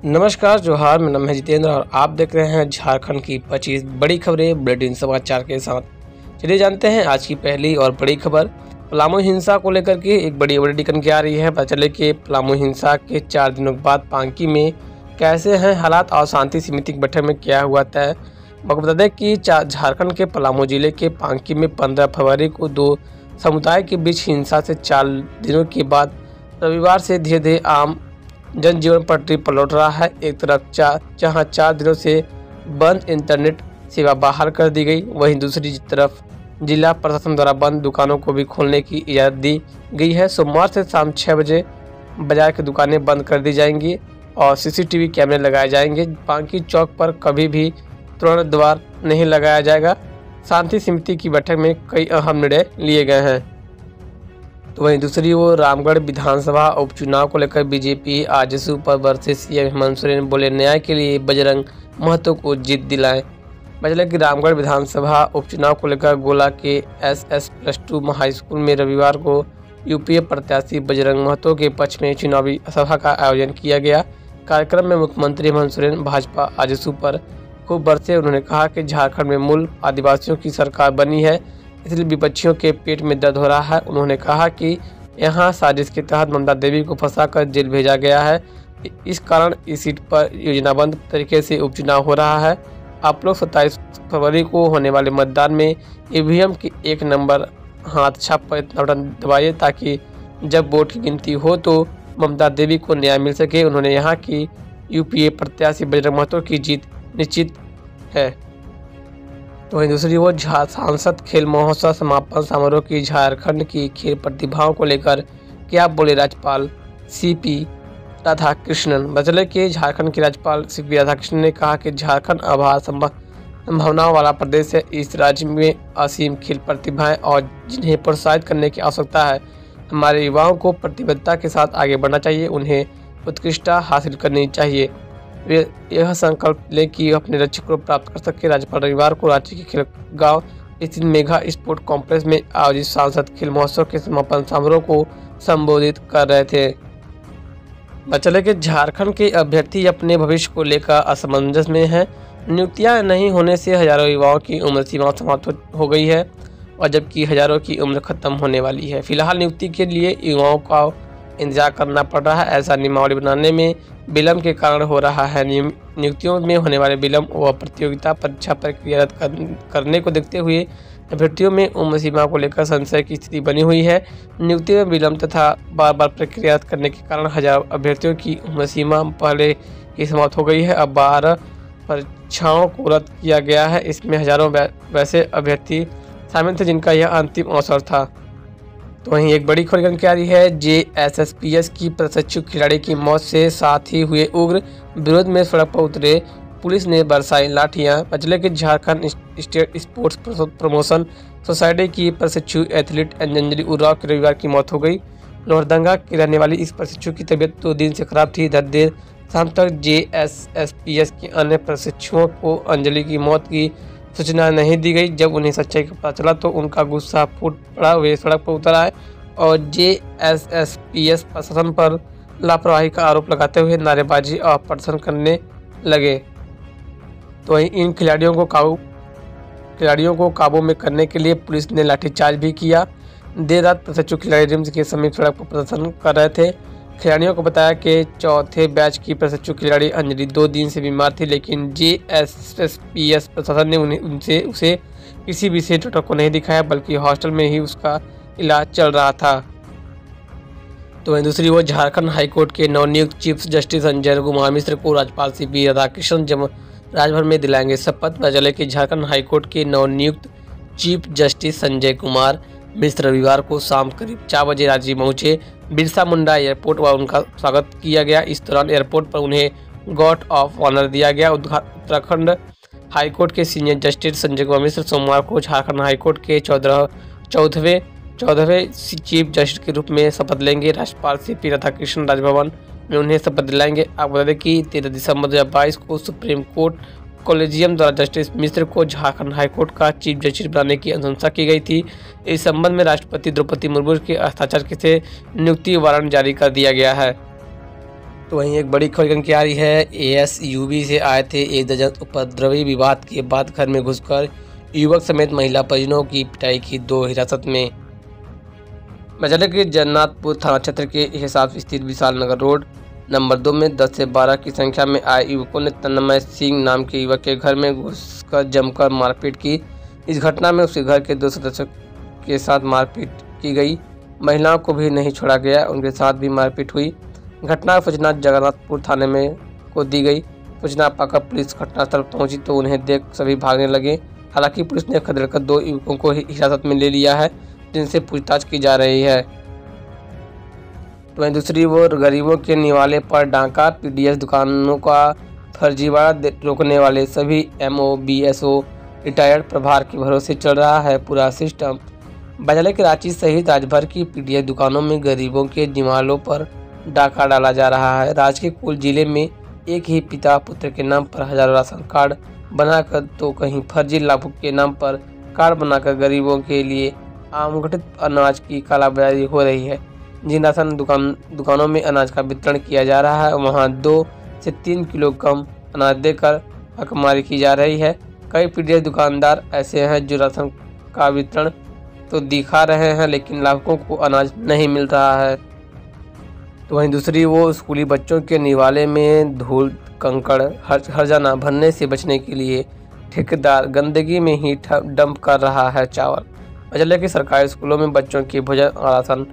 नमस्कार जोहार, मेरा नाम है जितेंद्र और आप देख रहे हैं झारखंड की 25 बड़ी खबरें बुलेटिन समाचार के साथ। चलिए जानते हैं आज की पहली और बड़ी खबर। पलामू हिंसा को लेकर के एक बड़ी अपडेट निकल के आ रही है। पता चले कि पलामू हिंसा के 4 दिनों बाद पांकी में कैसे हैं हालात और शांति समिति की बैठक में क्या हुआ तय। आपको बता दें कि झारखंड के पलामू जिले के पांकी में 15 फरवरी को 2 समुदाय के बीच हिंसा से 4 दिनों के बाद रविवार से धीरे धीरे आम जनजीवन पटरी पर लौट रहा है। एक तरफ जहां 4 दिनों से बंद इंटरनेट सेवा बहाल कर दी गई, वहीं दूसरी तरफ जिला प्रशासन द्वारा बंद दुकानों को भी खोलने की इजाज़त दी गई है। सोमवार से शाम 6 बजे बाजार की दुकानें बंद कर दी जाएंगी और सीसीटीवी कैमरे लगाए जाएंगे। पांकी चौक पर कभी भी तोरण द्वार नहीं लगाया जाएगा। शांति समिति की बैठक में कई अहम निर्णय लिए गए हैं। तो वहीं दूसरी ओर रामगढ़ विधानसभा उपचुनाव को लेकर बीजेपी आजसू पर बरसे सीएम हेमंत सोरेन बोले न्याय के लिए बजरंग महतो को जीत दिलाएं। बजरंग की रामगढ़ विधानसभा उपचुनाव को लेकर गोला के SS+2 हाई स्कूल में रविवार को यूपीए प्रत्याशी बजरंग महतो के पक्ष में चुनावी सभा का आयोजन किया गया। कार्यक्रम में मुख्यमंत्री हेमंत सोरेन भाजपा आजसू पर खूब बरसे। उन्होंने कहा कि झारखंड में मूल आदिवासियों की सरकार बनी है, इसलिए विपक्षियों के पेट में दर्द हो रहा है। उन्होंने कहा कि यहां साजिश के तहत ममता देवी को फंसाकर जेल भेजा गया है, इस कारण इस सीट पर योजनाबद्ध तरीके से उपचुनाव हो रहा है। आप लोग 27 फरवरी को होने वाले मतदान में ईवीएम की 1 नंबर हाथ छाप पर इतना बटन दबाइए ताकि जब वोट की गिनती हो तो ममता देवी को न्याय मिल सके। उन्होंने यहाँ की यूपीए प्रत्याशी बजरंग महतो की जीत निश्चित है। तो वहीं दूसरी ओर सांसद खेल महोत्सव समापन समारोह की झारखंड की खेल प्रतिभाओं को लेकर क्या बोले राज्यपाल CP राधाकृष्णन। बचले के झारखंड के राज्यपाल CP राधाकृष्णन ने कहा कि झारखंड अपार संभावनाओं वाला प्रदेश है। इस राज्य में असीम खेल प्रतिभाएं और जिन्हें प्रोत्साहित करने की आवश्यकता है। हमारे युवाओं को प्रतिबद्धता के साथ आगे बढ़ना चाहिए, उन्हें उत्कृष्टता हासिल करनी चाहिए। वे यह संकल्प लें कि अपने लक्ष्य को प्राप्त कर सके। राज्यपाल रविवार को रांची के खेलगांव स्थित मेगा स्पोर्ट कॉम्प्लेक्स में आयोजित सांसद खेल महोत्सव के समापन समारोह को संबोधित कर रहे थे। बचले के झारखंड के अभ्यर्थी अपने भविष्य को लेकर असमंजस में हैं। नियुक्तियां नहीं होने से हजारों युवाओं की उम्र सीमा समाप्त हो गई है और जबकि हजारों की उम्र खत्म होने वाली है। फिलहाल नियुक्ति के लिए युवाओं का इंतजार करना पड़ रहा है। ऐसा नियमावली बनाने में विलम्ब के कारण हो रहा है। नियुक्तियों में होने वाले विलम्ब व प्रतियोगिता परीक्षा प्रक्रिया रद्द करने को देखते हुए अभ्यर्थियों में उम्र सीमा को लेकर संशय की स्थिति बनी हुई है। नियुक्ति में विलम्ब तथा बार बार प्रक्रिया रद्द करने के कारण हजारों अभ्यर्थियों की उम्र सीमा पहले ही समाप्त हो गई है। अब 12 परीक्षाओं को रद्द किया गया है। इसमें हजारों वैसे अभ्यर्थी शामिल थे जिनका यह अंतिम अवसर था। तो वहीं एक बड़ी खबर निकल के आ रही है। JSSPS की प्रशिक्षु खिलाड़ी की मौत से साथ ही हुए उग्र विरोध में सड़क पर उतरे पुलिस ने बरसाई लाठियां। बचले के Jharkhand state sports promotion society की प्रशिक्षु एथलीट अंजलि उरांव की रविवार की मौत हो गई। लोहरदंगा की रहने वाली इस प्रशिक्षु की तबीयत 2 दिन से खराब थी। देर शाम तक JSSPS के अन्य प्रशिक्षुओं को अंजलि की मौत की सूचना नहीं दी गई। जब उन्हें सच्चाई का पता चला तो उनका गुस्सा फूट पड़ा। वे सड़क पर उतर आए और JSSPS प्रशासन पर लापरवाही का आरोप लगाते हुए नारेबाजी और प्रदर्शन करने लगे। तो वहीं इन खिलाड़ियों को काबू में करने के लिए पुलिस ने लाठीचार्ज भी किया। देर रात प्रशिक्षु खिलाड़ी रिम्स के समीप सड़क पर प्रदर्शन कर रहे थे। खिलाड़ियों को बताया कि चौथे बैच की प्रशिक्षु खिलाड़ी अंजलि 2 दिन से बीमार थी, लेकिन JSSPS प्रशासन ने उसे किसी विशेष डॉक्टर को नहीं दिखाया, बल्कि हॉस्टल में ही उसका इलाज चल रहा था। तो वहीं दूसरी ओर झारखंड हाईकोर्ट के नवनियुक्त चीफ जस्टिस संजय कुमार मिश्र को राज्यपाल CP राधाकृष्णन राजभर में दिलाएंगे शपथ। बचले के झारखंड हाईकोर्ट के नवनियुक्त चीफ जस्टिस संजय कुमार मिश्र रविवार को शाम करीब 4 बजे रांची पहुंचे। बिरसा मुंडा एयरपोर्ट पर उनका स्वागत किया गया। इस दौरान एयरपोर्ट पर उन्हें गार्ड ऑफ ऑनर दिया गया। उत्तराखंड हाईकोर्ट के सीनियर जस्टिस संजय कुमार मिश्र सोमवार को झारखंड हाईकोर्ट के 14वें चीफ जस्टिस के रूप में शपथ लेंगे। राज्यपाल CP राधाकृष्णन राजभवन में उन्हें शपथ दिलाएंगे। आपको बता दें कि 13 दिसंबर 2022 को सुप्रीम कोर्ट कॉलेजियम द्वारा जस्टिस मिश्र को झारखंड हाईकोर्ट का चीफ जस्टिस बनाने की अनुशंसा की गई थी। इस संबंध में राष्ट्रपति द्रौपदी मुर्मू के हस्ताक्षर से नियुक्ति वारंट जारी कर दिया गया है। तो वहीं एक बड़ी खबर की आ रही है। एएसयूबी से आए थे 1 दर्जन उपद्रवी, विवाद के बाद घर में घुसकर युवक समेत महिला परिजनों की पिटाई की, 2 हिरासत में। जिले के जन्नातपुर थाना क्षेत्र के हिसाब स्थित विशाल नगर रोड नंबर 2 में 10 से 12 की संख्या में आए युवकों ने तन्मय सिंह नाम के युवक के घर में घुसकर जमकर मारपीट की। इस घटना में उसके घर के 2 सदस्यों के साथ मारपीट की गई। महिलाओं को भी नहीं छोड़ा गया, उनके साथ भी मारपीट हुई। घटना की सूचना जगन्नाथपुर थाने में को दी गई। सूचना पाकर पुलिस घटनास्थल पहुंची तो उन्हें देख सभी भागने लगे। हालांकि पुलिस ने खदेड़कर 2 युवकों को हिरासत में ले लिया है, जिनसे पूछताछ की जा रही है। तो वहीं दूसरी ओर गरीबों के निवाले पर डाका, पीडीएस दुकानों का फर्जीवाड़ा रोकने वाले सभी एमओ बीएसओ रिटायर्ड प्रभार के भरोसे चल रहा है पूरा सिस्टम। जिले के रांची सहित राज्यभर की पीडीएस दुकानों में गरीबों के निवालों पर डाका डाला जा रहा है। राज्य के कुल जिले में एक ही पिता पुत्र के नाम पर हजारों राशन कार्ड बनाकर तो कहीं फर्जी लाभुक के नाम पर कार्ड बनाकर गरीबों के लिए आमंत्रित अनाज की कालाबाजारी हो रही है। जिन राशन दुकानों में अनाज का वितरण किया जा रहा है, वहां 2 से 3 किलो कम अनाज देकर हकमारी की जा रही है। कई पीडीएस दुकानदार ऐसे हैं जो राशन का वितरण तो दिखा रहे हैं, लेकिन लाभुकों को अनाज नहीं मिल रहा है। तो वहीं दूसरी वो स्कूली बच्चों के निवाले में धूल कंकड़ हर्जाना भरने से बचने के लिए ठेकेदार गंदगी में ही डंप कर रहा है चावल। जिले के सरकारी स्कूलों में बच्चों के भोजन और राशन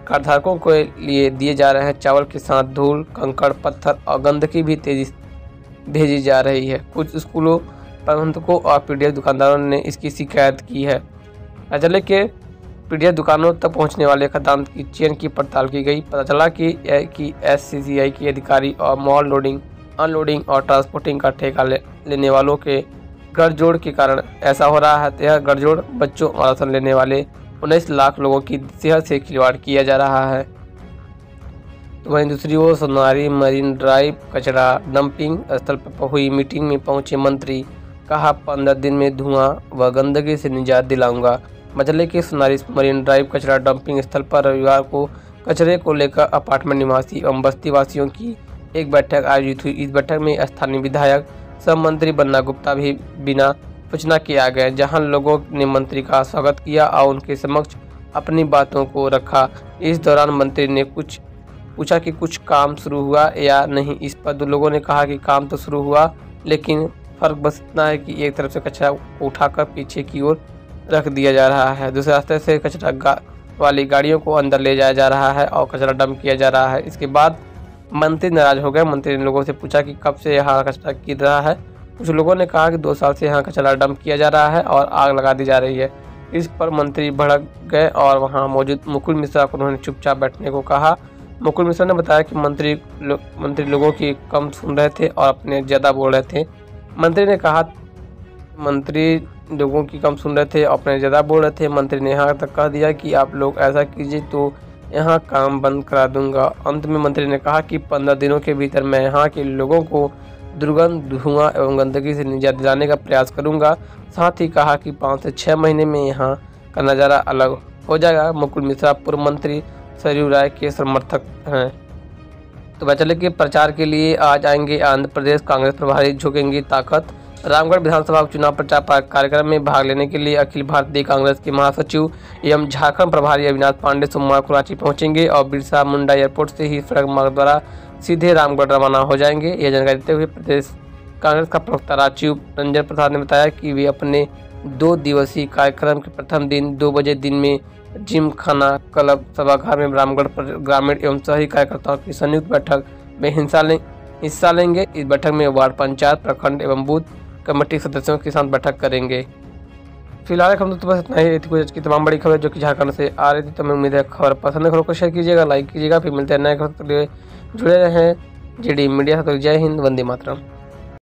कार्डधारकों के लिए दिए जा रहे हैं चावल के साथ धूल कंकड़ पत्थर और गंदगी भी तेजी भेजी जा रही है। कुछ स्कूलों प्रबंधकों और पीडीएस दुकानदारों ने इसकी शिकायत की है। जिले के पीडीएस दुकानों तक पहुंचने वाले खाद्यान्न की चेन की पड़ताल की गई। पता चला कि एससीसीआई के अधिकारी और मॉल लोडिंग अनलोडिंग और ट्रांसपोर्टिंग का ठेका लेने वालों के गठजोड़ के कारण ऐसा हो रहा है। यह गठजोड़ बच्चों और राशन लेने वाले 19 लाख लोगों की सेहत से खिलवाड़ किया जा रहा है। तो वहीं दूसरी ओर सोनारी मरीन ड्राइव कचरा डंपिंग स्थल पर हुई मीटिंग में पहुंचे मंत्री, कहा 15 दिन में धुआं व गंदगी से निजात दिलाऊंगा। जिले के सोनारी मरीन ड्राइव कचरा डंपिंग स्थल पर रविवार को कचरे को लेकर अपार्टमेंट निवासी एवं बस्ती वासियों की एक बैठक आयोजित हुई। इस बैठक में स्थानीय विधायक सह मंत्री बन्ना गुप्ता भी बिना सूचना के आ गए, जहां लोगों ने मंत्री का स्वागत किया और उनके समक्ष अपनी बातों को रखा। इस दौरान मंत्री ने पूछा कि कुछ काम शुरू हुआ या नहीं। इस पर लोगों ने कहा कि काम तो शुरू हुआ, लेकिन फर्क बस इतना है कि एक तरफ से कचरा उठाकर पीछे की ओर रख दिया जा रहा है, दूसरे रास्ते से कचरा वाली गाड़ियों को अंदर ले जाया जा रहा है और कचरा डंप किया जा रहा है। इसके बाद मंत्री नाराज हो गए। मंत्री ने लोगों से पूछा कि कब से यहाँ कचरा गिर रहा है। कुछ लोगों ने कहा कि 2 साल से यहाँ कचरा डंप किया जा रहा है और आग लगा दी जा रही है। इस पर मंत्री भड़क गए और वहाँ मौजूद मुकुल मिश्रा को उन्होंने चुपचाप बैठने को कहा। मुकुल मिश्रा ने बताया कि मंत्री लोगों की कम सुन रहे थे और अपने ज़्यादा बोल रहे थे। मंत्री ने कहा मंत्री लोगों की कम सुन रहे थे और अपने ज़्यादा बोल रहे थे। मंत्री ने यहाँ तक कह दिया कि आप लोग ऐसा कीजिए तो यहाँ काम बंद करा दूंगा। अंत में मंत्री ने कहा कि 15 दिनों के भीतर मैं यहाँ के लोगों को दुर्गंध धुआं एवं गंदगी से निजात दिलाने का प्रयास करूंगा। साथ ही कहा कि 5 से 6 महीने में यहाँ का नज़ारा अलग हो जाएगा। मुकुल मिश्रा पूर्व मंत्री सरयू राय के समर्थक हैं। तो वैचले के प्रचार के लिए आज आएंगे आंध्र प्रदेश कांग्रेस प्रभारी, झोंकेंगी ताकत। रामगढ़ विधानसभा चुनाव प्रचार कार्यक्रम में भाग लेने के लिए अखिल भारतीय कांग्रेस के महासचिव एवं झारखंड प्रभारी अविनाश पांडे सोमवार को रांची पहुंचेंगे और बिरसा मुंडा एयरपोर्ट से ही सड़क मार्ग द्वारा सीधे रामगढ़ रवाना हो जाएंगे। यह जानकारी देते हुए प्रदेश कांग्रेस का प्रवक्ता राजीव रंजन प्रसाद ने बताया कि वे अपने 2 दिवसीय कार्यक्रम के प्रथम दिन 2 बजे दिन में जिम खाना क्लब सभागार में रामगढ़ ग्रामीण एवं शहरी कार्यकर्ताओं की संयुक्त बैठक में हिस्सा लेंगे। इस बैठक में वार्ड पंचायत प्रखंड एवं बूथ कमेटी सदस्यों के साथ बैठक करेंगे। फिलहाल हम तो बस इतना ही थी कुछ की तमाम बड़ी खबर जो कि झारखंड से आ रही थी। तो मैं उम्मीद है खबर पसंद है, खबरों को शेयर कीजिएगा, लाइक कीजिएगा। फिर मिलते हैं नए खबर के लिए जुड़े रहें जेडी मीडिया। तो जय हिंद, वंदे मातरम।